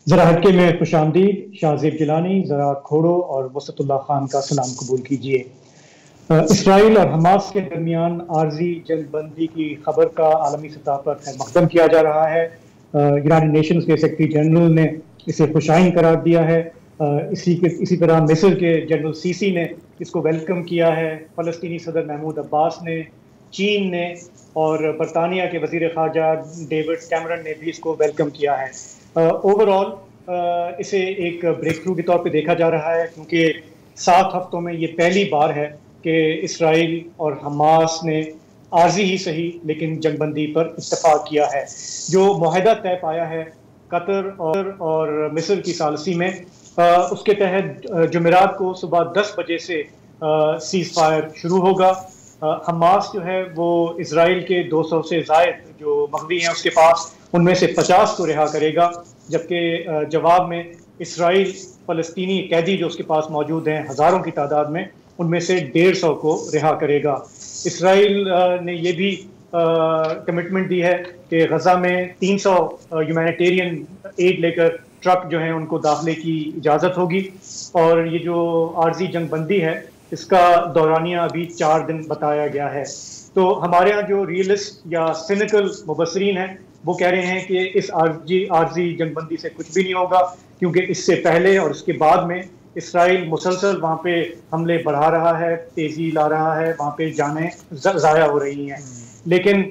ذرا ہٹکے میں خوش آمدید. شاہزیب جیلانی، ذرا کھوڑو اور وسط اللہ خان کا سلام قبول کیجیے. اسرائیل اور حماس کے درمیان عارضی جنگ بندی کی خبر کا عالمی سطح پر خیر مقدم کیا جا رہا ہے. یونائیٹڈ نیشنز کے سیکرٹری جنرل نے اسے خوشائن قرار دیا ہے. اسی طرح مصر کے جنرل سیسی نے اس کو ویلکم کیا ہے. فلسطینی صدر محمود عباس نے، چین نے اور برطانیہ کے وزیر خارجہ ڈیوڈ کیمرن نے بھی اس کو ویلکم کیا ہے. اوور آل اسے ایک بریک تھرو کے طور پہ دیکھا جا رہا ہے، کیونکہ 7 ہفتوں میں یہ پہلی بار ہے کہ اسرائیل اور حماس نے عارضی ہی صحیح لیکن جنگ بندی پر اتفاق کیا ہے. جو معاہدہ طے پایا ہے قطر اور مصر کی ثالثی میں، اس کے تحت جمعرات کو صبح 10 بجے سے سیز فائر شروع ہوگا. حماس جو ہے وہ اسرائیل کے 200 سے زائد جو مغوی ہیں اس کے پاس، ان میں سے 50 کو رہا کرے گا، جبکہ جواب میں اسرائیل فلسطینی قیدی جو اس کے پاس موجود ہیں ہزاروں کی تعداد میں، ان میں سے 150 کو رہا کرے گا. اسرائیل نے یہ بھی کمٹمنٹ دی ہے کہ غزہ میں 300 ہیومینیٹیرین ایڈ لے کر ٹرک جو ہیں ان کو داخلے کی اجازت ہوگی. اور یہ جو عارضی جنگ بندی ہے اس کا دورانیہ ابھی 4 دن بتایا گیا ہے. تو ہمارے ہاں جو ریئلسٹ یا سینیکل مبصرین ہیں وہ کہہ رہے ہیں کہ اس عارضی جنگ بندی سے کچھ بھی نہیں ہوگا، کیونکہ اس سے پہلے اور اس کے بعد میں اسرائیل مسلسل وہاں پہ حملے بڑھا رہا ہے، تیزی لا رہا ہے، وہاں پہ جانیں ضائع ہو رہی ہیں. لیکن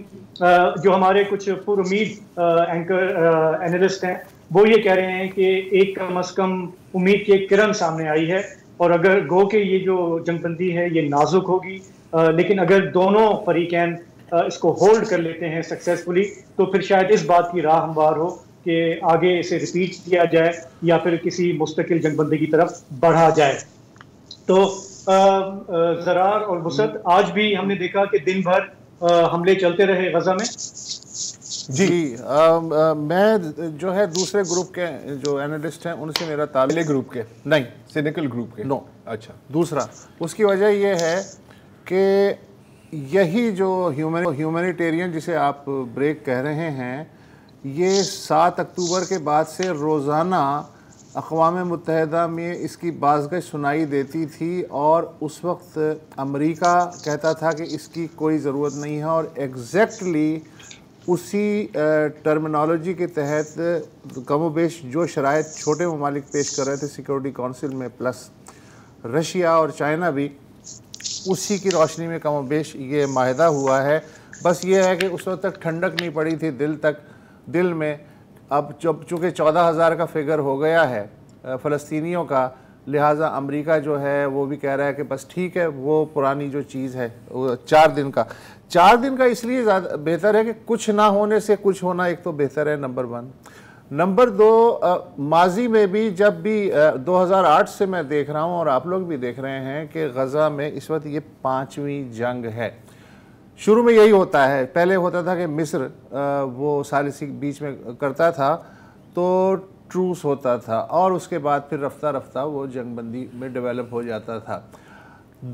جو ہمارے کچھ پر امید اینالسٹ ہیں وہ یہ کہہ رہے ہیں کہ ایک کم از کم امید کی ایک کرن سامنے آئی ہے. اور اگر گو کہ یہ جو جنگ بندی ہے یہ نازک ہوگی، لیکن اگر دونوں فریقین اس کو ہولڈ کر لیتے ہیں سکسیسفلی، تو پھر شاید اس بات کی راہ ہموار ہو کہ آگے اسے ریپیٹ کیا جائے یا پھر کسی مستقل جنگ بندی کی طرف بڑھا جائے. تو ضرار اور وسعت، آج بھی ہم نے دیکھا کہ دن بھر حملے چلتے رہے غزہ میں. جی میں جو ہے دوسرے گروپ کے جو اینالسٹ ہیں ان سے میرا تعلق گروپ کے نہیں، سینیکل گروپ کے نو. اچھا دوسرا اس کی وجہ یہ ہے کہ یہی جو ہیومینیٹیرین جسے آپ بریک کہہ رہے ہیں، یہ 7 اکتوبر کے بعد سے روزانہ اقوام متحدہ میں اس کی بازگشت سنائی دیتی تھی، اور اس وقت امریکہ کہتا تھا کہ اس کی کوئی ضرورت نہیں ہے، اور ایگزیکٹلی اسی ٹرمینالوجی کے تحت کم و بیش جو شرائط چھوٹے ممالک پیش کر رہے تھے سیکورٹی کونسل میں، پلس رشیا اور چائنا بھی، اسی کی روشنی میں کم و بیش یہ معاہدہ ہوا ہے. بس یہ ہے کہ اس وقت تک ٹھنڈک نہیں پڑی تھی دل میں. اب چونکہ 14,000 کا فگر ہو گیا ہے فلسطینیوں کا، لہٰذا امریکہ جو ہے وہ بھی کہہ رہا ہے کہ بس ٹھیک ہے، وہ پرانی جو چیز ہے 4 دن کا اس لیے زیادہ بہتر ہے کہ کچھ نہ ہونے سے کچھ ہونا ایک تو بہتر ہے، نمبر 1. نمبر 2، ماضی میں بھی جب بھی 2008 سے میں دیکھ رہا ہوں اور آپ لوگ بھی دیکھ رہے ہیں کہ غزہ میں اس وقت یہ 5ویں جنگ ہے. شروع میں یہی ہوتا ہے، پہلے ہوتا تھا کہ مصر وہ ثالثی بیچ میں کرتا تھا تو ٹروس ہوتا تھا، اور اس کے بعد پھر رفتہ رفتہ وہ جنگ بندی میں ڈیولپ ہو جاتا تھا.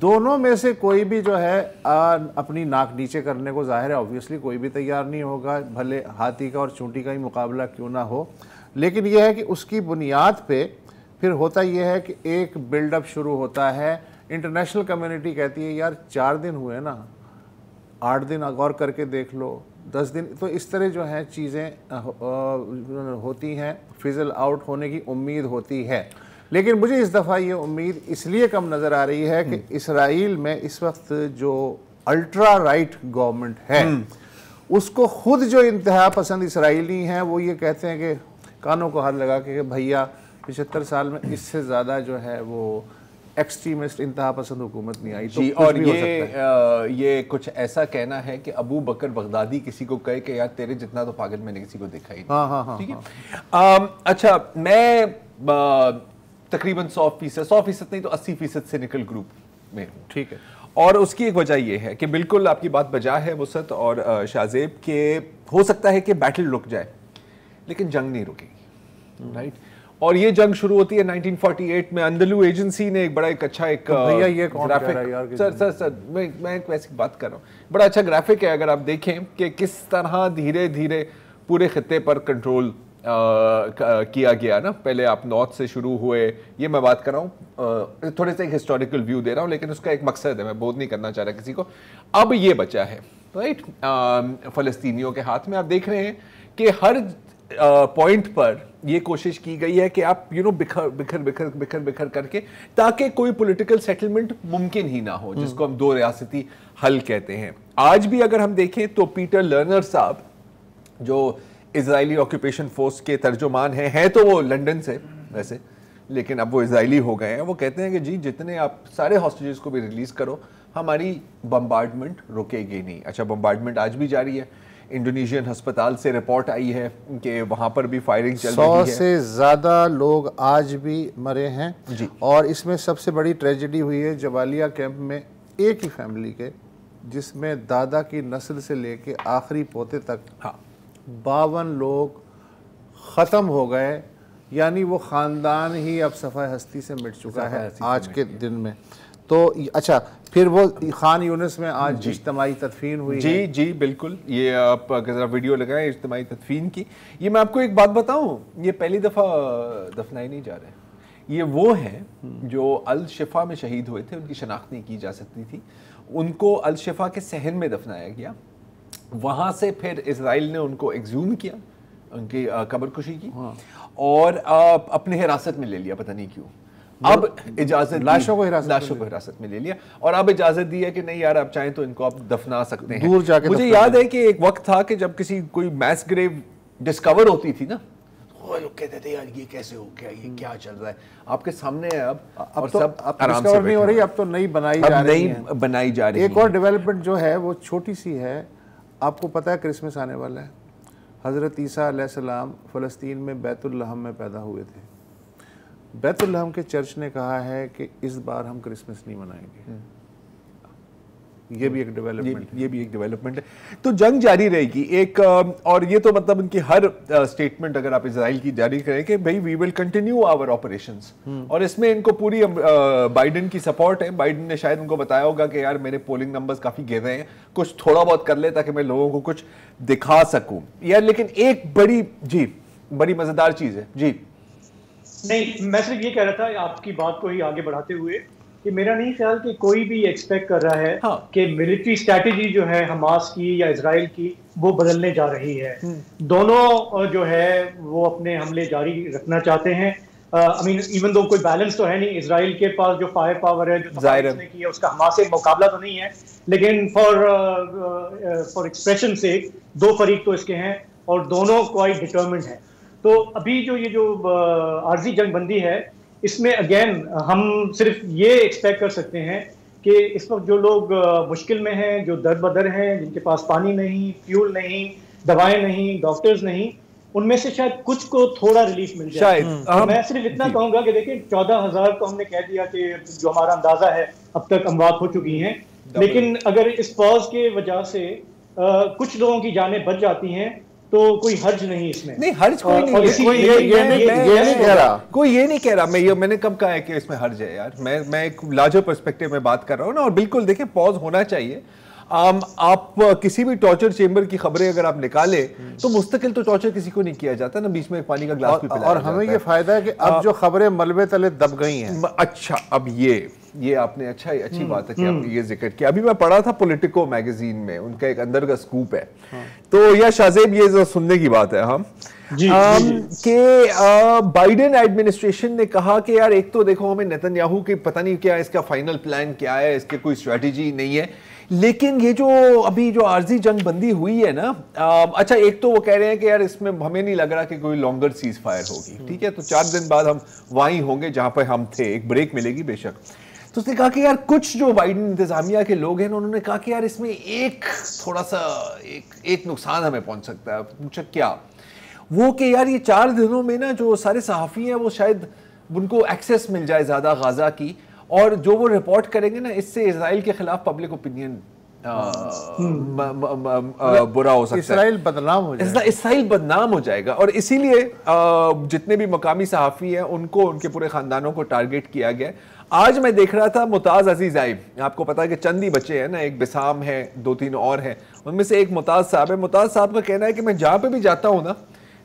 دونوں میں سے کوئی بھی جو ہے اپنی ناک نیچے کرنے کو ظاہر ہے آبویسلی کوئی بھی تیار نہیں ہوگا، بھلے ہاتھی کا اور چونٹی کا ہی مقابلہ کیوں نہ ہو. لیکن یہ ہے کہ اس کی بنیاد پہ پھر ہوتا یہ ہے کہ ایک بلڈ اپ شروع ہوتا ہے. انٹرنیشنل کمیونٹی کہتی ہے یار 4 دن ہوئے نا، 8 دن غور کر کے دیکھ لو، 10 دن. تو اس طرح جو ہیں چیزیں ہوتی ہیں، فزل آؤٹ ہونے کی امید ہوتی ہے. لیکن مجھے اس دفعہ یہ امید اس لیے کم نظر آ رہی ہے کہ اسرائیل میں اس وقت جو الٹرا رائٹ گورنمنٹ ہے، اس کو خود جو انتہا پسند اسرائیلی ہیں وہ یہ کہتے ہیں کہ کانوں کو ہاتھ لگا کے بھیا 75 سال میں اس سے زیادہ جو ہے وہ ایکسٹریمسٹ انتہا پسند حکومت نہیں آئی. جی، اور یہ کچھ ایسا کہنا ہے کہ ابو بکر بغدادی کسی کو کہے کہ یار تیرے جتنا تو پاگل میں نے کسی کو دیکھا ہی نہیں. ٹھیک ہے. اچھا، میں تقریباً 100% نہیں تو 80% سینیکل گروپ میں ہوں. ٹھیک ہے. اور اس کی ایک وجہ یہ ہے کہ بالکل آپ کی بات بجا ہے وسعت اور شاہزیب، کہ ہو سکتا ہے کہ بیٹل رک جائے لیکن جنگ نہیں رکے گی. رائٹ. اور یہ جنگ شروع ہوتی ہے 1948 میں. اندلو ایجنسی نے ایک بڑا اچھا گرافک، سر میں ایک ویسی بات کر رہا ہوں، بڑا اچھا گرافک ہے اگر آپ دیکھیں کہ کس طرح دھیرے دھیرے پورے خطے پر کنٹرول کیا گیا نا. پہلے آپ نارتھ سے شروع ہوئے, یہ میں بات کر رہا ہوں, تھوڑے سے ایک ہسٹوریکل ویو دے رہا ہوں, لیکن اس کا ایک مقصد ہے, میں بہت نہیں کرنا چاہ رہا کسی کو. اب یہ بچا ہے رائٹ فلسطینیوں کے ہاتھ میں. آپ دیکھ رہے ہیں کہ ہر پوائنٹ پر یہ کوشش کی گئی ہے کہ آپ بکھر کر کے, تاکہ کوئی پولیٹیکل سیٹلمنٹ ممکن ہی نہ ہو, جس کو ہم دو ریاستی حل کہتے ہیں. آج بھی اگر ہم دیکھیں تو پیٹر لرنر صاحب جو اسرائیلی آکوپیشن فورس کے ترجمان ہیں تو وہ لنڈن سے ویسے, لیکن اب وہ اسرائیلی ہو گئے ہیں. وہ کہتے ہیں کہ جی جتنے آپ سارے ہاسٹیجز کو بھی ریلیز کرو, ہماری بمبارڈمنٹ رکے گی نہیں. اچھا, بمبارڈمنٹ آج بھی جاری ہے. انڈونیشین ہسپتال سے رپورٹ آئی ہے کہ وہاں پر بھی فائرنگ چل رہی ہے. 100 سے زیادہ لوگ آج بھی مرے ہیں جی. اور اس میں سب سے بڑی ٹریجڈی ہوئی ہے جبالیہ کیمپ میں, ایک ہی فیملی کے, جس میں دادا کی نسل سے لے کے آخری پوتے تک 52 لوگ ختم ہو گئے. یعنی وہ خاندان ہی اب صفحہ ہستی سے مٹ چکا ہے آج کے دن میں. تو اچھا, پھر وہ خان یونس میں آج اجتماعی تدفین ہوئی. جی جی بالکل, یہ آپ ذرا ویڈیو لگائیں اجتماعی تدفین کی. یہ میں آپ کو ایک بات بتاؤں, یہ پہلی دفعہ دفنائے نہیں جا رہے. یہ وہ ہیں جو الشفا میں شہید ہوئے تھے, ان کی شناخت نہیں کی جا سکتی تھی. ان کو الشفا کے صحن میں دفنایا گیا. وہاں سے پھر اسرائیل نے ان کو ایکزیوم کیا, ان کی قبر کشی کی, اور اپنے حراست میں لے لیا, پتہ نہیں کیوں. اب اجازت لاشوں کو حراست میں لے لیا, اور اب اجازت دی ہے کہ نہیں یار آپ چاہیں تو ان کو آپ دفنا سکتے ہیں دور جا کے. مجھے یاد ہے کہ ایک وقت تھا کہ جب کوئی میس گریو ڈسکور ہوتی تھی نا, لوگ کہتے تھے یار یہ کیسے ہو گیا, یہ کیا چل رہا ہے. آپ کے سامنے ہے اب سب آرام سے نہیں ہو رہی, اب تو نئی بنائی جا رہی ہے. ایک اور ڈیولپمنٹ جو ہے وہ چھوٹی سی ہے. آپ کو پتہ ہے کرسمس آنے والا ہے. حضرت عیسیٰ علیہ السلام فلسطین میں بیت الحم میں پیدا ہوئے تھے. بیت الحم کے چرچ نے کہا ہے کہ اس بار ہم کرسمس نہیں منائیں گے. یہ بھی ایک ڈیولپمنٹ ہے. تو جنگ جاری رہے گی ایک, اور یہ تو مطلب ان کی ہر سٹیٹمنٹ اگر آپ اسرائیل کی جاری کریں کہ بھئی وی ول کنٹینیو آور آپریشنز, اور اس میں ان کو پوری بائیڈن کی سپورٹ ہے. بائیڈن نے شاید ان کو بتایا ہوگا کہ یار میرے پولنگ نمبرز کافی گر رہے ہیں, کچھ تھوڑا بہت کر لے تاکہ میں لوگوں کو کچھ دکھا سکوں یار. لیکن ایک بڑی مزیدار چیز ہے. جی نہیں, میں صرف یہ کہہ رہا تھا آپ کی بات کو ہی آگے بڑھاتے ہوئے کہ میرا نہیں خیال کہ کوئی بھی ایکسپیکٹ کر رہا ہے کہ ملٹری اسٹریٹجی جو ہے حماس کی یا اسرائیل کی وہ بدلنے جا رہی ہے. دونوں جو ہے وہ اپنے حملے جاری رکھنا چاہتے ہیں. ایون دو کوئی بیلنس تو ہے نہیں. اسرائیل کے پاس جو فائر پاور ہے, جو اس نے کی ہے, اس کا حماس سے مقابلہ تو نہیں ہے, لیکن فار ایکسپریشن سے دو فریق تو اس کے ہیں اور دونوں کوائٹ ڈٹرمنڈ ہیں. تو ابھی جو یہ جو عارضی جنگ بندی ہے, اس میں اگین ہم صرف یہ ایکسپیکٹ کر سکتے ہیں کہ اس وقت جو لوگ مشکل میں ہیں, جو در بدر ہیں, جن کے پاس پانی نہیں, فیول نہیں, دوائیں نہیں, ڈاکٹرز نہیں, ان میں سے شاید کچھ کو تھوڑا ریلیف مل جائے. میں صرف اتنا کہوں گا کہ دیکھیں 14,000 تو ہم نے کہہ دیا کہ جو ہمارا اندازہ ہے اب تک اموات ہو چکی ہیں, لیکن اگر اس پاز کے وجہ سے کچھ لوگوں کی جانیں بچ جاتی ہیں تو کوئی حرج نہیں اس میں. نہیں حرج کوئی نہیں ہے, کوئی یہ نہیں کہہ رہا. میں نے کب کہا ہے کہ اس میں حرج ہے یار. میں ایک لارجر پرسپیکٹو میں بات کر رہا ہوں نا. اور بالکل دیکھیں پاز ہونا چاہیے. آپ کسی بھی ٹارچر چیمبر کی خبریں اگر آپ نکالیں تو مستقل تو ٹارچر کسی کو نہیں کیا جاتا نا, بیچ میں پانی کا گلاس بھی پلایا اور ہمیں یہ فائدہ ہے کہ اب جو خبریں ملبے تلے دب گئی ہیں. اچھا, اب یہ آپ نے اچھی بات ہے کہ آپ نے یہ ذکر کیا. ابھی میں پڑھا تھا پولیٹیکو میگزین میں, ان کا ایک اندر کا سکوپ ہے. تو یا شاہزیب یہ سننے کی بات ہے کہ بائیڈن ایڈمنسٹریشن نے کہا کہ یار ایک تو دیکھو ہمیں نیتن یاہو کی پتہ نہیں کیا اس کا فائنل پلان کیا ہے, اس کے کوئی اسٹریٹجی نہیں ہے, لیکن یہ جو ابھی جو عارضی جنگ بندی ہوئی ہے نا, اچھا ایک تو وہ کہہ رہے ہیں کہ یار اس میں ہمیں نہیں لگ رہا کہ کوئی لانگر سیز فائر ہوگی. ٹھیک ہے, تو 4 دن بعد ہم وہیں ہوں گے جہاں پہ ہم تھے, ایک بریک ملے گی بے شک. تو اس نے کہا کہ یار کچھ جو بائیڈن انتظامیہ کے لوگ ہیں انہوں نے کہا کہ یار اس میں ایک تھوڑا سا ایک نقصان ہمیں پہنچ سکتا ہے. پوچھا کیا؟ وہ کہ یار یہ 4 دنوں میں نا جو سارے صحافی ہیں وہ شاید ان کو ایکسیس مل جائے زیادہ غازہ کی, اور جو وہ رپورٹ کریں گے نا اس سے اسرائیل کے خلاف پبلک اوپینین برا ہو سکتا ہے. اسرائیل بدنام ہو جائے گا. اور اسی لیے جتنے بھی مقامی صحافی ہیں ان کو, ان کے پورے خاندانوں کو ٹارگٹ کیا گیا. آج میں دیکھ رہا تھا ممتاز عزیز آئب, آپ کو پتا ہے کہ چند ہی بچے ہیں نا, ایک بسام ہے, 2-3 اور ہیں, ان میں سے ایک ممتاز صاحب ہے. ممتاز صاحب کا کہنا ہے کہ میں جہاں پہ بھی جاتا ہوں نا,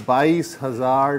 22,000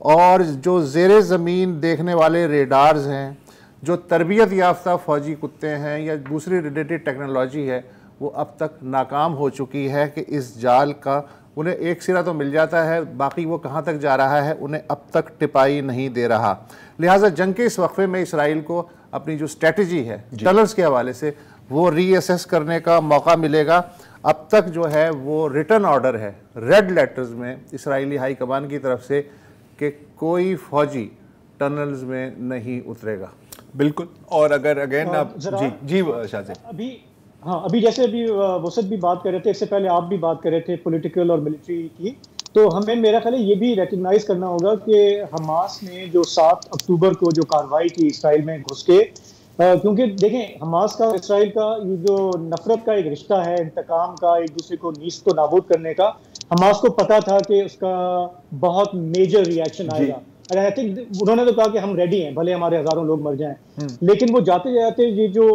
اور جو زیر زمین دیکھنے والے ریڈارز ہیں، جو تربیت یافتہ فوجی کتے ہیں یا دوسری ریلیٹڈ ٹیکنالوجی ہے، وہ اب تک ناکام ہو چکی ہے کہ اس جال کا انہیں ایک سرا تو مل جاتا ہے، باقی وہ کہاں تک جا رہا ہے انہیں اب تک ٹپائی نہیں دے رہا۔ لہٰذا جنگ کے اس وقفے میں اسرائیل کو اپنی جو اسٹریٹجی ہے ٹنلز کے حوالے سے وہ ری اسیس کرنے کا موقع ملے گا۔ اب تک جو ہے وہ ریٹن آرڈر ہے ریڈ لیٹرز میں اسرائیلی ہائی کمان کی طرف سے کہ کوئی فوجی ٹنلز میں نہیں اترے گا۔ بالکل، اور اگر اگین آپ جی شاہ صاحب ابھی جیسے ابھی وسط بھی بات کر رہے تھے، اس سے پہلے آپ بھی بات کر رہے تھے پولیٹیکل اور ملٹری کی، تو ہمیں میرا خیال ہے یہ بھی ریکگنائز کرنا ہوگا کہ حماس نے جو 7 اکتوبر کو جو کارروائی کی اسرائیل میں گھس کے، کیونکہ دیکھیں حماس کا اسرائیل کا یہ جو نفرت کا ایک رشتہ ہے، انتقام کا، ایک دوسرے کو نیست و نابود کرنے کا، حماس کو پتا تھا کہ اس کا بہت میجر ری ایکشن آئے گا۔ آئی تھنک انہوں نے تو کہا کہ ہم ریڈی ہیں بھلے ہمارے ہزاروں لوگ مر جائیں، لیکن وہ جاتے جاتے یہ جو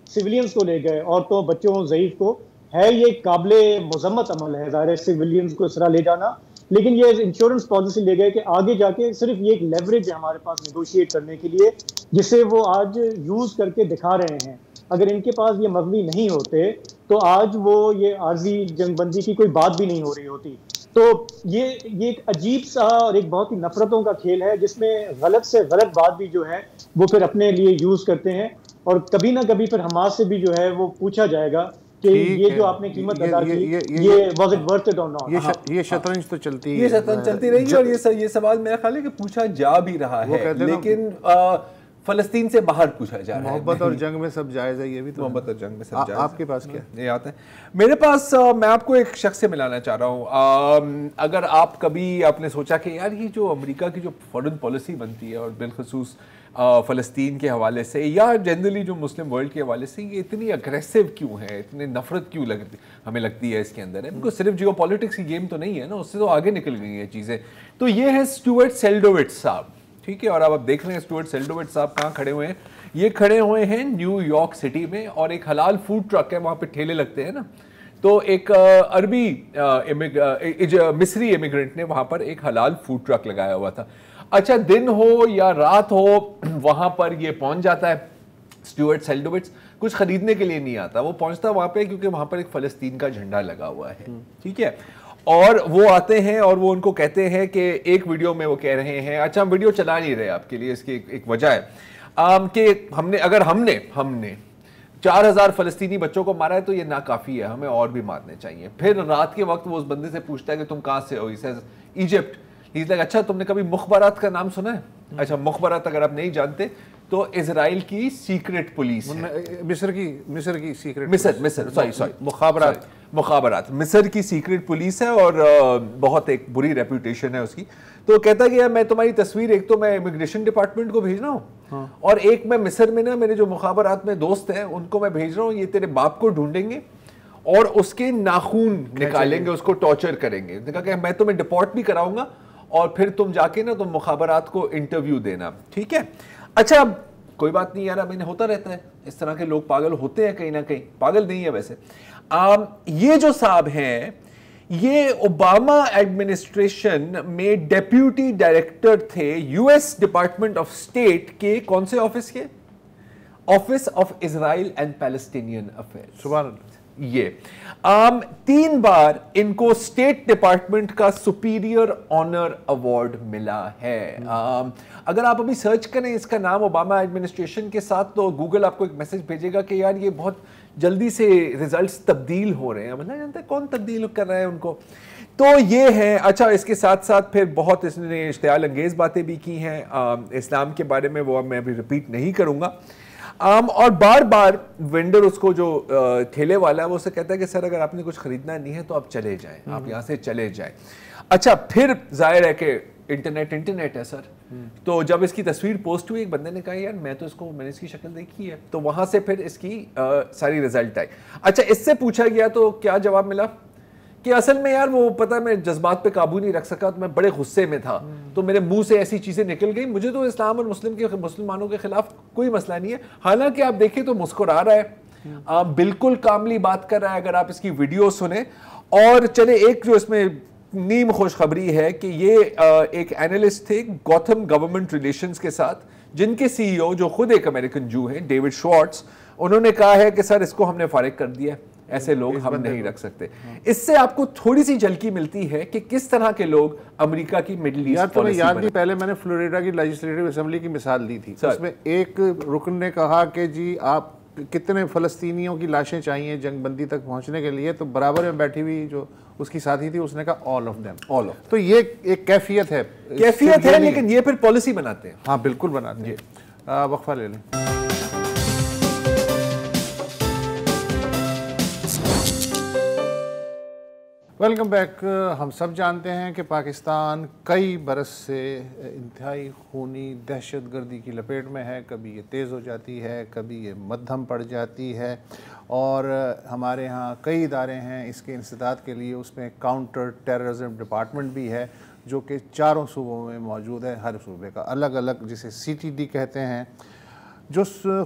سویلینز کو لے گئے، عورتوں بچوں ضعیف کو، ہے یہ قابل مذمت عمل ہے ظاہر ہے سویلینز کو اس طرح لے جانا، لیکن یہ انشورنس پالیسی لے گئے کہ آگے جا کے صرف یہ ایک لیوریج ہے ہمارے پاس نیگوشیٹ کرنے کے لیے، جسے وہ آج یوز کر کے دکھا رہے ہیں۔ اگر ان کے پاس یہ مبنی نہیں ہوتے تو آج وہ یہ عارضی جنگ بندی کی کوئی بات بھی نہیں ہو رہی ہوتی۔ تو یہ ایک عجیب سا اور ایک بہت ہی نفرتوں کا کھیل ہے، جس میں غلط سے غلط بات بھی جو ہے وہ پھر اپنے لیے یوز کرتے ہیں، اور کبھی نہ کبھی پھر حماس سے بھی جو ہے وہ پوچھا جائے گا کہ یہ جو آپ نے قیمت ادا کی یہ واز اٹ ورتھ اٹ اور ناٹ۔ یہ شطرنج تو چلتی ہے، یہ شطرنج چلتی رہی ہے، اور یہ سوال میرا خیال ہے کہ پوچھا جا بھی رہا ہے، لیکن فلسطین سے باہر پوچھا جا رہا ہے۔ محبت اور جنگ میں سب جائز ہے، یہ بھی تو محبت اور جنگ میں سب جائز ہے۔ آپ کے پاس کیا یہ آتا ہے میرے پاس؟ میں آپ کو ایک شخص سے ملانا چاہ رہا ہوں۔ اگر آپ کبھی آپ نے سوچا کہ یار یہ جو امریکہ کی جو فارن پالیسی بنتی ہے، اور بالخصوص فلسطین کے حوالے سے یا جنرلی جو مسلم ورلڈ کے حوالے سے، یہ اتنی اگریسو کیوں ہے، اتنی نفرت کیوں ہمیں لگتی ہے اس کے اندر ہے؟ کیونکہ صرف جیو پالیٹکس کی گیم تو نہیں ہے نا، اس سے تو آگے نکل گئی ہیں چیزیں۔ تو یہ ہے اسٹوارٹ سیلڈووٹز صاحب، ٹھیک ہے، اور اب آپ دیکھ رہے ہیں اسٹوارٹ سیلڈووٹز صاحب کہاں کھڑے ہوئے ہیں؟ یہ کھڑے ہوئے ہیں نیو یارک سٹی میں، اور ایک حلال فوڈ ٹرک ہے، وہاں پہ ٹھیلے لگتے ہیں نا، تو ایک عربی مصری امیگرینٹ نے وہاں پر ایک حلال فوڈ ٹرک لگایا ہوا تھا۔ اچھا دن ہو یا رات ہو، وہاں پر یہ پہنچ جاتا ہے اسٹوارٹ سیلڈووٹز، کچھ خریدنے کے لیے نہیں آتا، وہ پہنچتا وہاں پہ کیونکہ وہاں پر ایک فلسطین کا جھنڈا لگا ہوا ہے، ٹھیک ہے، اور وہ آتے ہیں اور وہ ان کو کہتے ہیں کہ ایک ویڈیو میں وہ کہہ رہے ہیں، اچھا ہم ویڈیو چلا نہیں رہے آپ کے لیے، اس کی ایک وجہ ہے کہ ہم نے 4000 فلسطینی بچوں کو مارا ہے تو یہ ناکافی ہے، ہمیں اور بھی مارنے چاہیے۔ پھر رات کے وقت وہ اس بندے سے پوچھتا ہے کہ تم کہاں سے ہو؟ ایجپٹ۔ اچھا تم نے کبھی مخبرات کا نام سنا ہے؟ اچھا مخبرات اگر آپ نہیں جانتے تو اسرائیل کی سیکرٹ پولیس ہے، مصر کی سیکرٹ، مخابرات مصر کی سیکرٹ پولیس ہے، اور بہت ایک بری ریپوٹیشن ہے اس کی۔ تو کہتا کہ میں تمہاری تصویر ایک تو میں امیگریشن ڈپارٹمنٹ کو بھیج رہا ہوں، اور ایک میں مصر میں نا میرے جو مخابرات میں دوست ہیں ان کو میں بھیج رہا ہوں، یہ تیرے باپ کو ڈھونڈیں گے اور اس کے ناخون نکالیں گے، اس کو ٹارچر کریں گے۔ کہا کہ میں تمہیں ڈپورٹ بھی کراؤں گا، اور پھر تم جا کے نا تم مخابرات کو انٹرویو دینا، ٹھیک ہے۔ اچھا کوئی بات نہیں یار، اب انہیں ہوتا رہتا ہے، اس طرح کے لوگ پاگل ہوتے ہیں کہیں نہ کہیں، پاگل نہیں ہے ویسے۔ یہ جو صاحب ہیں یہ اوباما ایڈمنسٹریشن میں ڈیپیوٹی ڈائریکٹر تھے U S department of state کے، کون سے آفس کے؟ Office of Israel and Palestinian affairs. سبحان اللہ۔ یہ 3 بار ان کو اسٹیٹ ڈپارٹمنٹ کا سپیریئر آنر ایوارڈ ملا ہے۔ اگر آپ ابھی سرچ کریں اس کا نام اوباما ایڈمنسٹریشن کے ساتھ تو گوگل آپ کو ایک میسج بھیجے گا کہ یار یہ بہت جلدی سے ریزلٹس تبدیل ہو رہے ہیں، مطلب جانتے ہیں کون تبدیل کر رہا ہے ان کو، تو یہ ہے۔ اچھا اس کے ساتھ ساتھ پھر بہت اس نے اشتعال انگیز باتیں بھی کی ہیں اسلام کے بارے میں، وہ میں ابھی ریپیٹ نہیں کروں گا۔ اور بار بار وینڈر اس کو جو ٹھیلے والا ہے وہ اسے کہتا ہے کہ سر اگر آپ نے کچھ خریدنا نہیں ہے تو آپ چلے جائیں، آپ یہاں سے چلے جائیں۔ اچھا پھر ظاہر ہے کہ انٹرنیٹ ہے سر، تو جب اس کی تصویر پوسٹ ہوئی ایک بندے نے کہا یار میں نے اس کی شکل دیکھی ہے، تو وہاں سے پھر اس کی ساری رزلٹ آئی۔ اچھا اس سے پوچھا گیا تو کیا جواب ملا کہ اصل میں یار وہ پتہ میں جذبات پہ قابو نہیں رکھ سکا، تو میں بڑے غصے میں تھا، تو میرے منہ سے ایسی چیزیں نکل گئی، مجھے تو اسلام اور مسلمانوں کے خلاف کوئی مسئلہ نہیں ہے۔ حالانکہ آپ دیکھیں تو مسکرا رہا ہے، بالکل کاملی بات کر رہا ہے، اگر آپ اس کی ویڈیو سنیں۔ اور چلے ایک جو اس میں نیم خوشخبری ہے کہ یہ ایک اینالسٹ تھے گوتھم گورنمنٹ ریلیشنز کے ساتھ، جن کے سی ای او جو خود ایک امریکن جو ہیں، ڈیوڈ شوارٹز، انہوں نے کہا ہے کہ سر اس کو ہم نے فارغ کر دیا، ایسے لوگ ہم نہیں رکھ سکتے. اس سے آپ کو تھوڑی سی جھلکی ملتی ہے کہ کس طرح کے لوگ امریکہ کی مڈل ایسٹ پالیسی یاد نہیں، پہلے میں نے فلوریڈا کی لیجسلیٹو اسمبلی کی مثال دی تھی، اس میں ایک رکن نے کہا کہ جی آپ کتنے فلسطینیوں کی لاشیں چاہیے جنگ بندی تک پہنچنے کے لیے، تو برابر میں بیٹھی ہوئی جو اس کی ساتھی تھی اس نے کہا آل آف دیم. تو یہ ایک کیفیت ہے لیکن یہ پھر پالیسی بناتے ہیں. ہاں بالکل بناتے ہیں. وقفہ لے لیں. Welcome back. ہم سب جانتے ہیں کہ پاکستان کئی برس سے انتہائی خونی دہشت گردی کی لپیٹ میں ہے. کبھی یہ تیز ہو جاتی ہے، کبھی یہ مدھم پڑ جاتی ہے، اور ہمارے ہاں کئی ادارے ہیں اس کے انسداد کے لیے. اس میں کاؤنٹر ٹیررزم ڈپارٹمنٹ بھی ہے جو کہ 4 صوبوں میں موجود ہے، ہر صوبے کا الگ الگ، جسے CTD کہتے ہیں. جو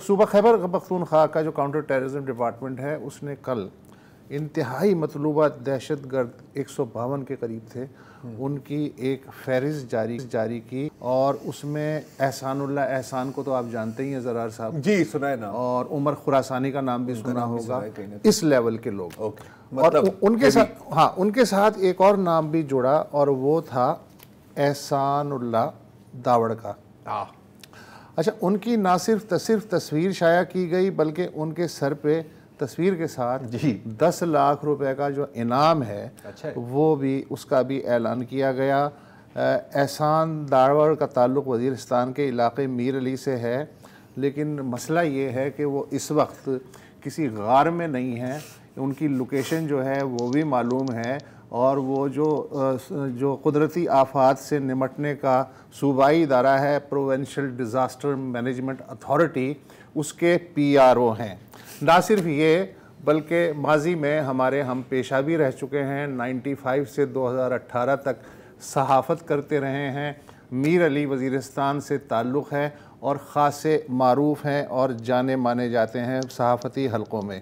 صوبہ خیبر پختونخوا کا جو کاؤنٹر ٹیررزم ڈپارٹمنٹ ہے، اس نے کل انتہائی مطلوبہ دہشت گرد 152 کے قریب تھے، ان کی ایک فہرست جاری کی، اور اس میں احسان اللہ احسان کو تو آپ جانتے ہی ہیں زرار صاحب، جی سنا ہے نا، اور عمر خراسانی کا نام بھی سنا ہوگا. اس لیول کے لوگ، اور ان کے ساتھ ایک اور نام بھی جڑا، اور وہ تھا احسان اللہ داوڑ کا. اچھا، ان کی نہ صرف تصویر شائع کی گئی بلکہ ان کے سر پہ تصویر کے ساتھ 10 لاکھ روپے کا جو انعام ہے وہ بھی، اس کا بھی اعلان کیا گیا. احسان داوڑ کا تعلق وزیرستان کے علاقے میر علی سے ہے، لیکن مسئلہ یہ ہے کہ وہ اس وقت کسی غار میں نہیں ہیں. ان کی لوکیشن جو ہے وہ بھی معلوم ہے، اور وہ جو قدرتی آفات سے نمٹنے کا صوبائی ادارہ ہے پروونشل ڈیزاسٹر مینجمنٹ اتھارٹی، اس کے PRO ہیں. نہ صرف یہ بلکہ ماضی میں ہمارے ہم پیشہ بھی رہ چکے ہیں. 95 سے 2018 تک صحافت کرتے رہے ہیں. میر علی وزیرستان سے تعلق ہے اور خاصے معروف ہیں اور جانے مانے جاتے ہیں صحافتی حلقوں میں.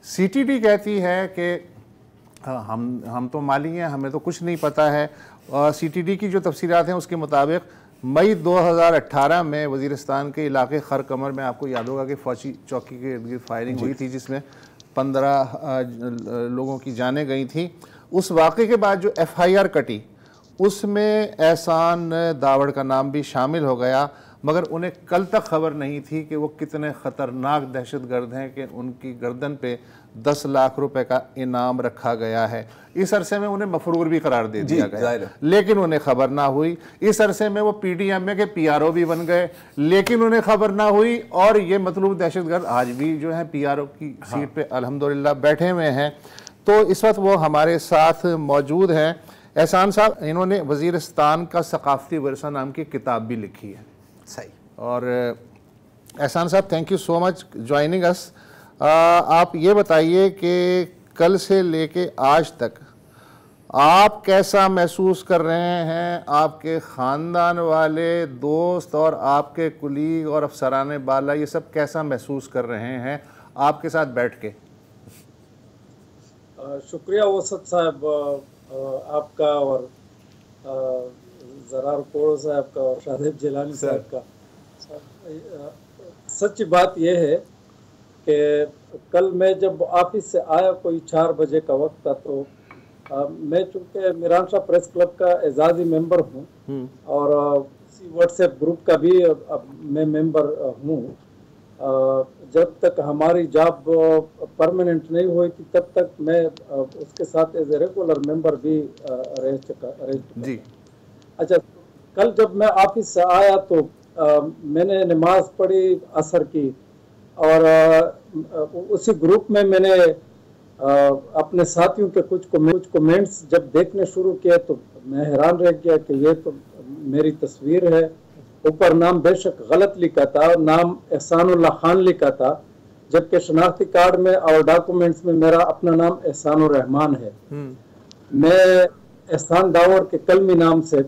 CTD کہتی ہے کہ ہم تو مالی ہیں، ہمیں تو کچھ نہیں پتہ ہے. CTD کی جو تفصیلات ہیں اس کے مطابق مئی 2018 میں وزیرستان کے علاقے خر کمر میں، آپ کو یاد ہوگا کہ فوجی چوکی کے ارد گرد فائرنگ ہوئی تھی جس میں 15 لوگوں کی جانیں گئی تھیں. اس واقعے کے بعد جو FIR کٹی، اس میں احسان داوڑ کا نام بھی شامل ہو گیا، مگر انہیں کل تک خبر نہیں تھی کہ وہ کتنے خطرناک دہشت گرد ہیں کہ ان کی گردن پہ 10 لاکھ روپے کا انعام رکھا گیا ہے. اس عرصے میں انہیں مفرور بھی قرار دے دیا گیا، لیکن انہیں خبر نہ ہوئی. اس عرصے میں وہ PDMA کے PRO بھی بن گئے، لیکن انہیں خبر نہ ہوئی. اور یہ مطلوب دہشت گرد آج بھی جو ہے PRO کی سیٹ پہ الحمدللہ بیٹھے ہوئے ہیں. تو اس وقت وہ ہمارے ساتھ موجود ہیں. احسان صاحب، انہوں نے وزیرستان کا ثقافتی ورثہ نام کی کتاب بھی لکھی ہے. صحیح. اور Ehsan sahab, thank you so much joining اس. آپ یہ بتائیے کہ کل سے لے کے آج تک آپ کیسا محسوس کر رہے ہیں؟ آپ کے خاندان والے، دوست اور آپ کے کلیگ اور افسران بالا یہ سب کیسا محسوس کر رہے ہیں آپ کے ساتھ بیٹھ کے؟ شکریہ وسط صاحب آپ کا، اور زرار کوڑو صاحب کا، اور شاذیب جیلانی صاحب کا. سچ بات یہ ہے کہ کل میں جب آفس سے آیا کوئی 4 بجے کا وقت تھا، تو میں چونکہ میران شاہ پریس کلب کا اعزازی ممبر ہوں اور اسی واٹس ایپ گروپ کا بھی میں ممبر ہوں. جب تک ہماری جاب پرماننٹ نہیں ہوئی تھی تب تک میں اس کے ساتھ ایز اے ریگولر ممبر بھی رہ چکا. اچھا، کل جب میں آفس سے آیا تو میں نے نماز پڑھی عصر کی، اور اسی گروپ میں نے اپنے ساتھیوں کے کچھ کومنٹس جب دیکھنے شروع کیے تو میں حیران رہ گیا کہ یہ تو میری تصویر ہے. اوپر نام بے شک غلط لکھا تھا، نام احسان اللہ خان لکھا تھا، جبکہ شناختی کارڈ میں اور ڈاکومنٹس میں میرا اپنا نام احسان الرحمان ہے. میں احسان داوڑ کے کلمی نام سے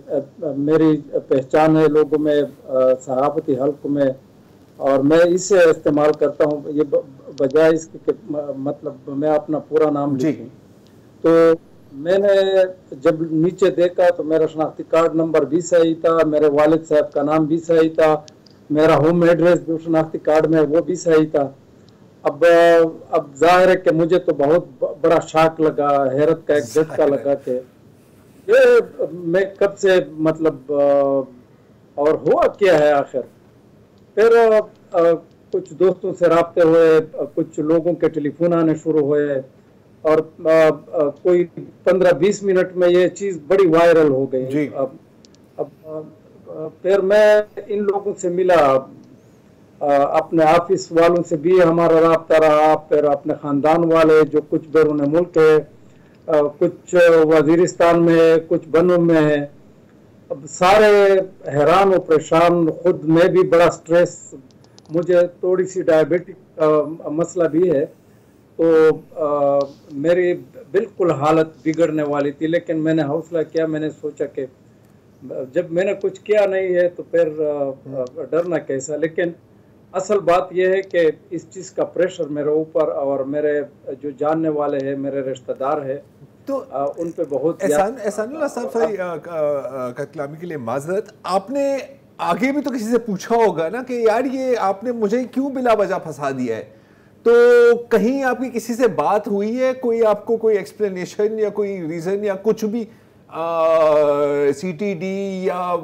میری پہچان ہے لوگوں میں، صحافتی حلق میں، اور میں اسے استعمال کرتا ہوں، یہ بجائے اس کے مطلب میں اپنا پورا نام لکھوں. تو میں نے جب نیچے دیکھا تو میرا شناختی کارڈ نمبر بھی صحیح تھا, میرے والد صاحب کا نام بھی صحیح تھا, میرا ہوم ایڈریس جو شناختی کارڈ میں وہ بھی صحیح تھا. اب ظاہر ہے کہ مجھے تو بہت بڑا شاک لگا, حیرت کا ایک جھٹکا لگا کہ یہ میں کب سے مطلب اور ہوا کیا ہے آخر. پھر کچھ دوستوں سے رابطے ہوئے, کچھ لوگوں کے ٹیلی فون آنے شروع ہوئے, اور کوئی 15-20 منٹ میں یہ چیز بڑی وائرل ہو گئی. اب پھر میں ان لوگوں سے ملا, اپنے آفس والوں سے بھی ہمارا رابطہ رہا, پھر اپنے خاندان والے جو کچھ بیرون ملک ہے, کچھ وزیرستان میں ہے, کچھ بنوں میں ہے. اب سارے حیران و پریشان, خود میں بھی بڑا سٹریس, مجھے تھوڑی سی ڈائبٹک مسئلہ بھی ہے, تو میری بالکل حالت بگڑنے والی تھی. لیکن میں نے حوصلہ کیا, میں نے سوچا کہ جب میں نے کچھ کیا نہیں ہے تو پھر ڈرنا کیسا. لیکن اصل بات یہ ہے کہ اس چیز کا پریشر میرے اوپر اور میرے جو جاننے والے ہیں, میرے رشتہ دار ہیں, تو ان پہ بہت. احسان اللہ صاحب کا کلامی کے لیے معذرت, آپ نے آگے بھی تو کسی سے پوچھا ہوگا نا کہ یار یہ آپ نے مجھے کیوں بلا وجہ پھنسا دیا ہے, تو کہیں آپ کی کسی سے بات ہوئی ہے, کوئی آپ کو کوئی ایکسپلینیشن یا کوئی ریزن یا کچھ بھی سی ٹی ڈی یا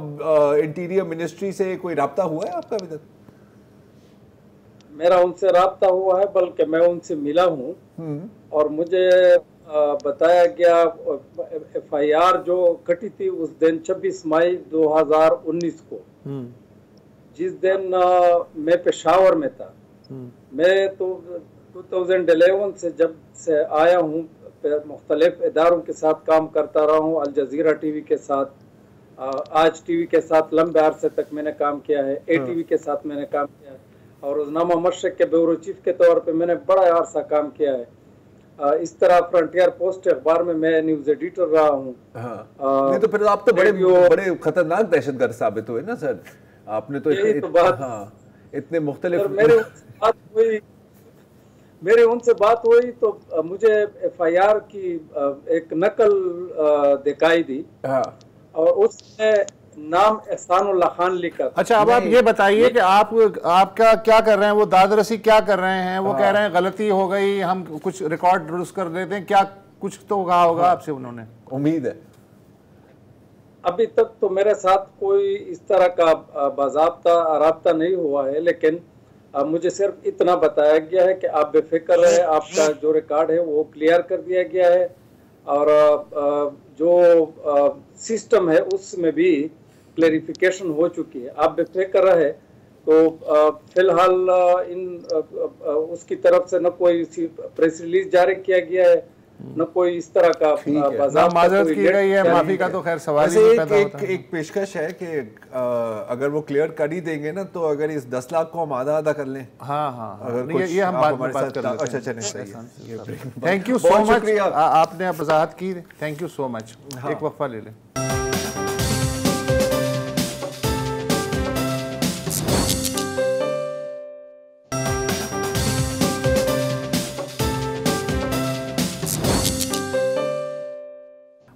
انٹیریئر منسٹری سے کوئی رابطہ ہوا ہے آپ کا ابھی تک؟ میرا ان سے رابطہ ہوا ہے, بلکہ میں ان سے ملا ہوں, اور مجھے بتایا گیا ایف آئی آر جو کٹی تھی اس دن 26 مئی 2019 کو, جس دن میں پشاور میں تھا. میں تو 2011 سے جب سے آیا ہوں, مختلف اداروں کے ساتھ کام کرتا رہا ہوں, الجزیرہ ٹی وی کے ساتھ, آج ٹی وی کے ساتھ لمبے عرصے تک میں نے کام کیا ہے, اے ٹی وی کے ساتھ میں نے کام کیا ہے, اور روزنامہ مشرق کے بیورو چیف کے طور پہ میں نے بڑا عرصہ کام کیا ہے. اس طرح فرنٹیئر پوسٹ اخبار میں نیوز ایڈیٹر رہا ہوں. نہیں تو پھر آپ تو بڑے خطرناک دہشت گرد ثابت ہوئے نا سر, آپ نے تو اتنے مختلف. میری ان سے بات ہوئی تو مجھے ایف آئی آر کی ایک نقل دکھائی دی, اور اس میں نام احسان اللہ خان لکھا. اچھا, اب آپ یہ بتائیے کہ آپ کا کیا کر رہے ہیں, وہ داد رسی کیا کر رہے ہیں, وہ کہہ رہے ہیں غلطی ہو گئی, ہم کچھ ریکارڈ درست کر دیتے ہیں, کیا کچھ تو کہا ہوگا آپ سے انہوں نے؟ امید ہے. ابھی تک تو میرے ساتھ کوئی اس طرح کا باضابطہ رابطہ نہیں ہوا ہے, لیکن مجھے صرف اتنا بتایا گیا ہے کہ آپ بے فکر رہے, آپ کا جو ریکارڈ ہے وہ کلیئر کر دیا گیا ہے, اور جو سسٹم ہے اس میں بھی کلیریفیکیشن ہو چکی ہے, آپ بے فکر رہے. تو فی الحال اس کی طرف سے نہ کوئی پریس ریلیز جاری کیا گیا ہے, نہ کوئی اس طرح کا معذرت کی گئی ہے, معافی کا تو خیر سوال ہی نہیں پیدا ہوتا. ایک پیشکش ہے کہ اگر وہ کلیئر کر ہی دیں گے نا, تو اگر اس 10 لاکھ کو ہم آدھا آدھا کر لیں. یہ ہم بات کر لیتے ہیں. تھینک یو سو مچ, آپ نے وضاحت کی, تھینک یو سو مچ. ایک وقفہ لے لیں.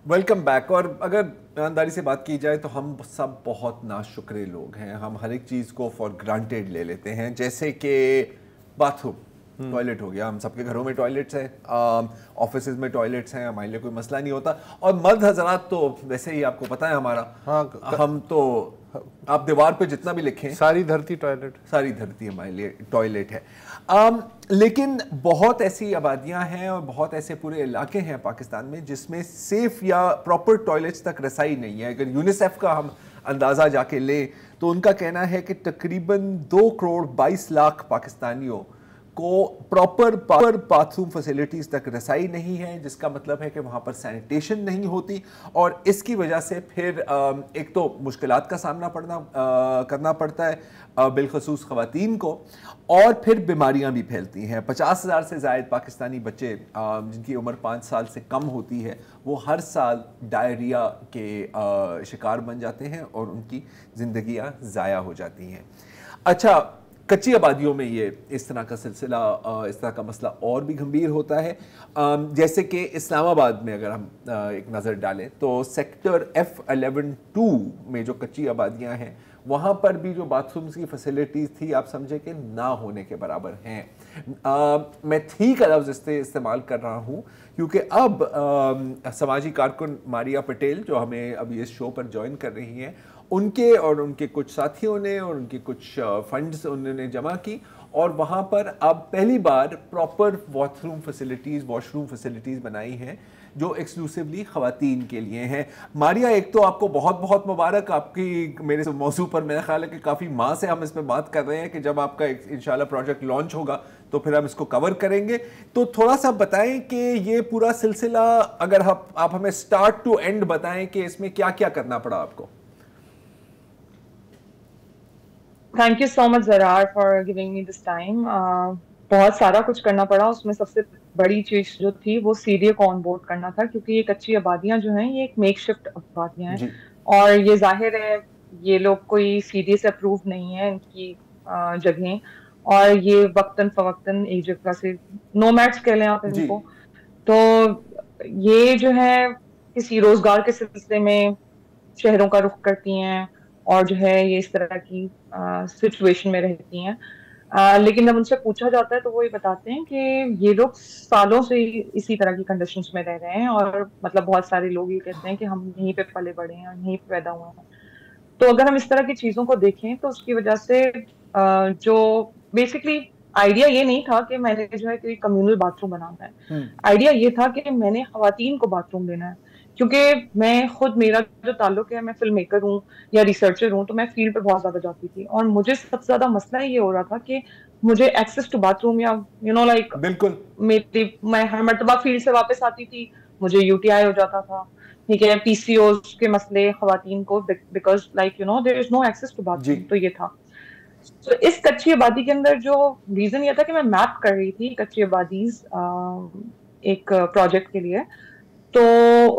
Welcome back. اور اگر ایمانداری سے بات کی جائے تو ہم سب بہت ناشکرے لوگ ہیں, ہم ہر ایک چیز کو فار گرانٹیڈ لے لیتے ہیں, جیسے کہ باتھ روم, ٹوائلٹ ہو گیا, ہم سب کے گھروں میں ٹوائلٹس ہیں, آفیسز میں ٹوائلٹس ہیں, ہمارے لیے کوئی مسئلہ نہیں ہوتا. اور مرد حضرات تو ویسے ہی آپ کو پتہ ہے ہمارا, ہم تو آپ دیوار پہ جتنا بھی لکھیں, ساری دھرتی ٹوائلٹ, ساری دھرتی ہمارے لیے ٹوائلٹ ہے. لیکن بہت ایسی آبادیاں ہیں اور بہت ایسے پورے علاقے ہیں پاکستان میں جس میں سیف یا پراپر ٹوائلٹس تک رسائی نہیں ہے. اگر یونیسیف کا ہم اندازہ جا کے لیں تو ان کا کہنا ہے کہ تقریباً 2 کروڑ 22 لاکھ پاکستانیوں کو پراپر باتھ روم فیسلٹیز تک رسائی نہیں ہے, جس کا مطلب ہے کہ وہاں پر سینیٹیشن نہیں ہوتی, اور اس کی وجہ سے پھر ایک تو مشکلات کا سامنا کرنا پڑتا ہے بالخصوص خواتین کو, اور پھر بیماریاں بھی پھیلتی ہیں. 50,000 سے زائد پاکستانی بچے جن کی عمر 5 سال سے کم ہوتی ہے وہ ہر سال ڈائریا کے شکار بن جاتے ہیں اور ان کی زندگیاں ضائع ہو جاتی ہیں. اچھا, کچی آبادیوں میں یہ اس طرح کا سلسلہ اس طرح کا مسئلہ اور بھی گھمبیر ہوتا ہے. جیسے کہ اسلام آباد میں اگر ہم ایک نظر ڈالیں تو سیکٹر F11-2 میں جو کچی آبادیاں ہیں وہاں پر بھی جو باتھ رومز کی فیسلٹیز تھی آپ سمجھے کہ نہ ہونے کے برابر ہیں. میں تھی کا لفظ استعمال کر رہا ہوں کیونکہ اب سماجی کارکن ماریا پٹیل جو ہمیں ابھی اس شو پر جوائن کر رہی ہیں ان کے اور ان کے کچھ ساتھیوں نے اور ان کے کچھ فنڈز انہوں نے جمع کی اور وہاں پر اب پہلی بار پراپر واش روم فیسلٹیز بنائی ہیں جو ایکسکلوسیولی خواتین کے لیے ہیں. ماریا ایک تو آپ کو بہت بہت مبارک, آپ کی میرے موضوع پر میرا خیال ہے کہ کافی ماہ سے ہم اس میں بات کر رہے ہیں کہ جب آپ کا انشاءاللہ پروجیکٹ لانچ ہوگا تو پھر ہم اس کو کور کریں گے. تو تھوڑا سا بتائیں کہ یہ پورا سلسلہ اگر آپ ہمیں سٹارٹ ٹو اینڈ بتائیں کہ اس میں کیا کیا کرنا پڑا آپ کو. Thank you so much Zarrar for giving me this time. بہت سارا کچھ کرنا پڑا. اس میں سب سے بڑی چیز جو تھی وہ CDA کو آن بورڈ کرنا تھا کیونکہ یہ کچی آبادیاں جو ہیں یہ ایک میک شفٹ آبادیاں ہیں اور یہ ظاہر ہے یہ لوگ کوئی CDA سے اپروو نہیں ہے ان کی جگہیں اور یہ وقتاً فوقتاً ایک جگہ سے نومیڈس کہہ لیں آپ ان کو. تو یہ جو ہے کسی روزگار کے سلسلے میں شہروں کا رخ کرتی ہیں اور جو ہے یہ اس طرح کی سچویشن میں رہتی ہیں. لیکن جب ان سے پوچھا جاتا ہے تو وہ یہ بتاتے ہیں کہ یہ لوگ سالوں سے اسی طرح کی کنڈیشنز میں رہ رہے ہیں اور مطلب بہت سارے لوگ یہ کہتے ہیں کہ ہم یہیں پہ پلے بڑھے ہیں اور یہیں پہ پیدا ہوئے ہیں. تو اگر ہم اس طرح کی چیزوں کو دیکھیں تو اس کی وجہ سے جو بیسکلی آئیڈیا یہ نہیں تھا کہ میں نے جو ہے کوئی کمیونل باتھ روم بنانا ہے. آئیڈیا یہ تھا کہ میں نے خواتین کو باتھ روم دینا ہے کیونکہ میں خود میرا جو تعلق ہے میں فلم میکر ہوں یا ریسرچر ہوں تو میں فیلڈ پہ بہت زیادہ جاتی تھی اور مجھے سب سے زیادہ مسئلہ یہ ہو رہا تھا کہ مجھے ایکسیس ٹو باتھ روم یا لائک بالکل میں ہر مرتبہ فیلڈ سے واپس آتی تھی مجھے UTI ہو جاتا تھا. ٹھیک ہے, PCOS کے مسئلے خواتین کو because like there is no access to bathroom. تو یہ تھا. تو اس کچی آبادی کے اندر جو ریزن یہ تھا کہ میں میپ کر رہی تھی کچی آبادیز ایک پروجیکٹ کے لیے. تو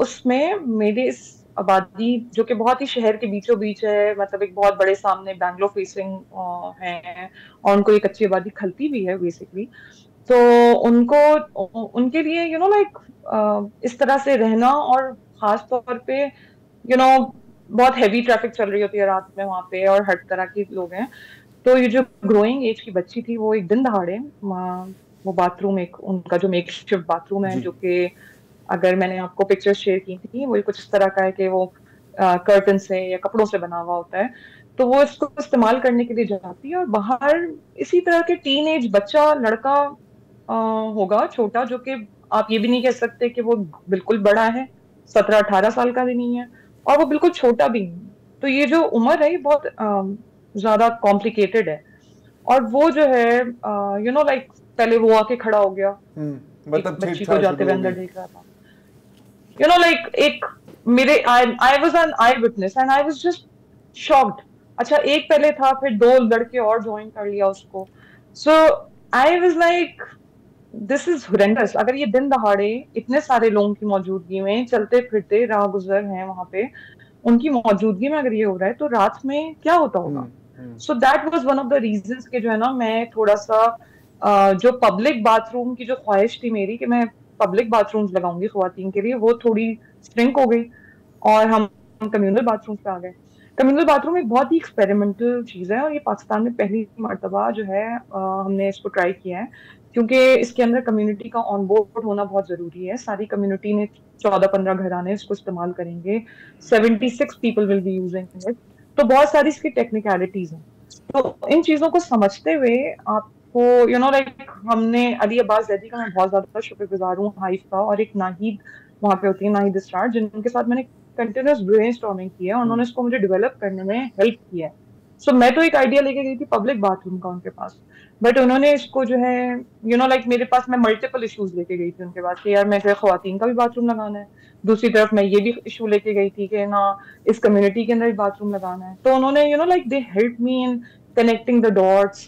اس میں میرے اس آبادی جو کہ بہت ہی شہر کے بیچوں بیچ ہے, مطلب ایک بہت بڑے سامنے بینگلور فیسنگ ہے اور ان کو ایک اچھی آبادی کھلتی بھی ہے بیسکلی. تو ان کو ان کے لیے لائک اس طرح سے رہنا اور خاص طور پہ بہت ہیوی ٹریفک چل رہی ہوتی ہے رات میں وہاں پہ اور ہر طرح کے لوگ ہیں. تو یہ جو گروئنگ ایج کی بچی تھی وہ ایک دن دہاڑے وہ باتھ روم ایک ان کا جو میک شفٹ باتھ روم ہے جو کہ اگر میں نے آپ کو پکچر شیئر کی تھی وہ کچھ اس طرح کا ہے کہ وہ کرٹن سے یا کپڑوں سے بنا ہوا ہوتا ہے. تو وہ اس کو استعمال کرنے کے لیے جاتی ہے اور باہر اسی طرح کے ٹین ایج بچہ لڑکا ہوگا چھوٹا جو کہ آپ یہ بھی نہیں کہہ سکتے کہ وہ بالکل بڑا ہے, 17-18 سال کا بھی نہیں ہے اور وہ بالکل چھوٹا بھی نہیں. تو یہ جو عمر ہے یہ بہت زیادہ کمپلیکیٹڈ ہے اور وہ جو ہے لائک پہلے وہ آ کے کھڑا ہو گیا بچی کو جاتے ہوئے اندر دیکھ رہا تھا. like ایک میرے I was an eyewitness and I was just shocked. اچھا ایک پہلے تھا پھر 2 لڑکے اور جوائن کر لیا اس کو. So I was like this is horrendous. اگر یہ دن دہاڑے اتنے سارے لوگوں کی موجودگی میں چلتے پھرتے راہ گزر ہیں وہاں پہ ان کی موجودگی میں اگر یہ ہو رہا ہے تو رات میں کیا ہوتا ہوگا. So that was one of the reasons کہ جو ہے نا میں تھوڑا سا جو پبلک باتھ روم کی جو خواہش تھی میری کہ میں پبلک باتھ رومز لگاؤں گی خواتین کے لیے وہ تھوڑی سٹرنک ہو گئی اور ہم کمیونل باتھ رومز پہ آ گئے. کمیونل باتھ روم ایک بہت ہی ایکسپیریمنٹل چیز ہے اور یہ پاکستان میں پہلی مرتبہ جو ہے ہم نے اس کو ٹرائی کیا ہے کیونکہ اس کے اندر کمیونٹی کا آن بورڈ ہونا بہت ضروری ہے. ساری کمیونٹی نے 14-15 گھرانے اس کو استعمال کریں گے. 76 people will be using it. تو بہت ساری اس کی ٹیکنیکلٹیز ہیں. تو ان چیزوں کو سمجھتے ہوئے آپ کو لائک ہم نے علی عباس زیدی کا میں بہت زیادہ شکر گزار ہوں, ہائف کا, اور ایک ناہید وہاں پہ ہوتی ہے ناہید اسٹار جن کے ساتھ میں نے کنٹینیوس برین اسٹارمنگ کی ہے اور انہوں نے اس کو مجھے ڈیولپ کرنے میں ہیلپ کیا ہے. سو میں تو ایک آئیڈیا لے کے گئی تھی پبلک باتھ روم کا ان کے پاس, بٹ انہوں نے اس کو جو ہے لائک میرے پاس میں ملٹیپل ایشوز لے کے گئی تھی ان کے پاس کہ یار میں خواتین کا بھی باتھ روم لگانا ہے, دوسری طرف میں یہ بھی ایشو لے کے گئی تھی کہ نا اس کمیونٹی کے اندر باتھ روم لگانا ہے. تو انہوں نے like they help me in connecting the dots